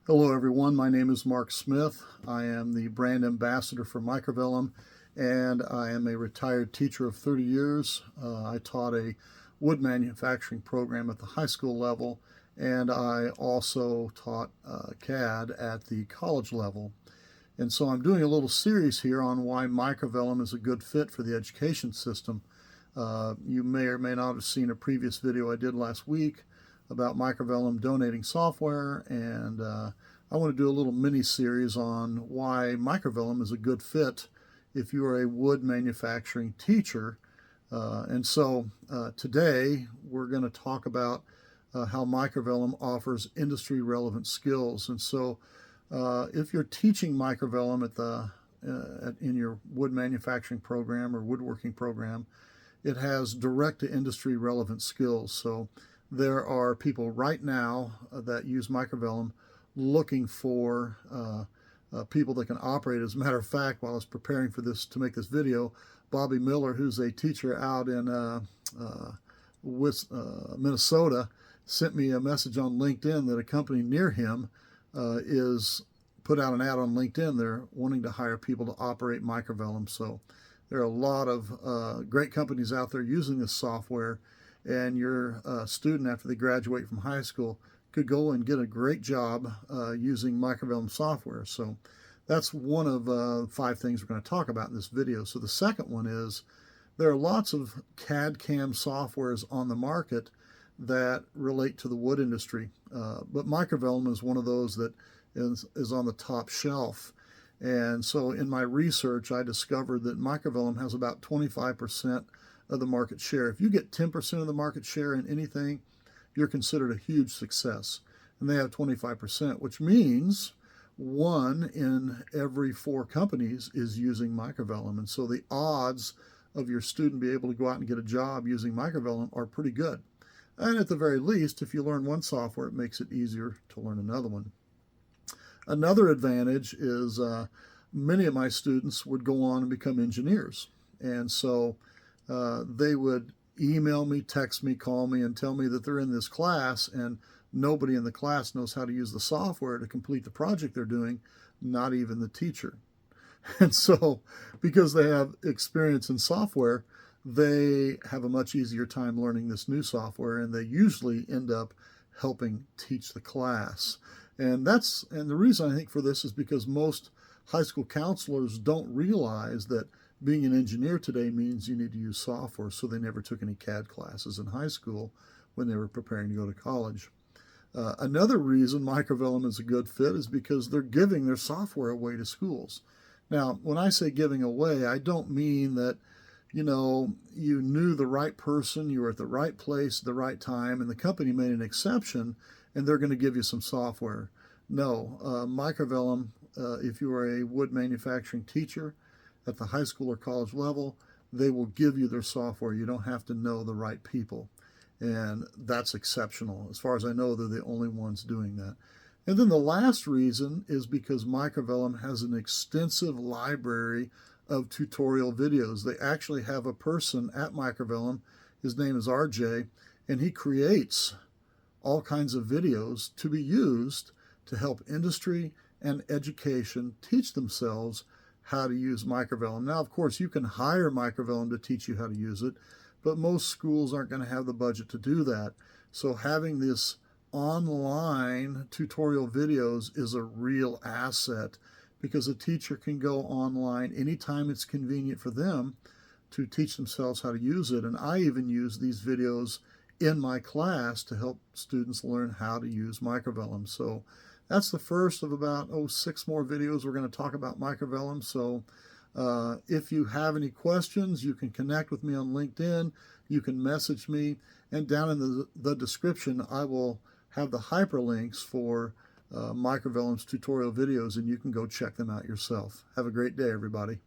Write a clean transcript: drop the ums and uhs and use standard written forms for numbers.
Hello everyone, my name is Mark Smith. I am the brand ambassador for Microvellum, and I am a retired teacher of 30 years. I taught a wood manufacturing program at the high school level, and I also taught CAD at the college level. And so I'm doing a little series here on why Microvellum is a good fit for the education system. You may or may not have seen a previous video I did last week about Microvellum donating software, and I want to do a little mini series on why Microvellum is a good fit if you are a wood manufacturing teacher. Today we're going to talk about how Microvellum offers industry relevant skills. And so if you're teaching Microvellum in your wood manufacturing program or woodworking program, it has direct to industry relevant skills. So there are people right now that use Microvellum looking for people that can operate. As a matter of fact, while I was preparing for this to make this video, Bobby Miller, who's a teacher out in Minnesota, sent me a message on LinkedIn that a company near him is put out an ad on LinkedIn. They're wanting to hire people to operate Microvellum. So there are a lot of great companies out there using this software, and your student, after they graduate from high school, could go and get a great job using Microvellum software. So that's one of 5 things we're going to talk about in this video. So the second one is there are lots of CAD/CAM softwares on the market that relate to the wood industry, but Microvellum is one of those that is on the top shelf. And so in my research, I discovered that Microvellum has about 25% of the market share. If you get 10% of the market share in anything, you're considered a huge success. And they have 25%, which means 1 in every 4 companies is using Microvellum. And so the odds of your student being able to go out and get a job using Microvellum are pretty good. And at the very least, if you learn one software, it makes it easier to learn another one. Another advantage is many of my students would go on and become engineers. And so they would email me, text me, call me, and tell me that they're in this class and nobody in the class knows how to use the software to complete the project they're doing, not even the teacher. And so because they have experience in software, they have a much easier time learning this new software, and they usually end up helping teach the class. And the reason I think for this is because most high school counselors don't realize that being an engineer today means you need to use software, so they never took any CAD classes in high school when they were preparing to go to college. Another reason Microvellum is a good fit is because they're giving their software away to schools. Now, when I say giving away, I don't mean that you knew the right person, you were at the right place at the right time, and the company made an exception, and they're going to give you some software. No, Microvellum, if you are a wood manufacturing teacher at the high school or college level, they will give you their software. You don't have to know the right people. And that's exceptional. As far as I know, they're the only ones doing that. And then the last reason is because Microvellum has an extensive library of tutorial videos. They actually have a person at Microvellum, his name is RJ, and he creates all kinds of videos to be used to help industry and education teach themselves how to use Microvellum. Now, of course, you can hire Microvellum to teach you how to use it, but most schools aren't going to have the budget to do that. So having this online tutorial videos is a real asset, because a teacher can go online anytime it's convenient for them to teach themselves how to use it. And I even use these videos in my class to help students learn how to use Microvellum. So that's the first of about 6 more videos we're going to talk about Microvellum. So if you have any questions, you can connect with me on LinkedIn. You can message me. And down in the description, I will have the hyperlinks for Microvellum's tutorial videos, and you can go check them out yourself. Have a great day, everybody.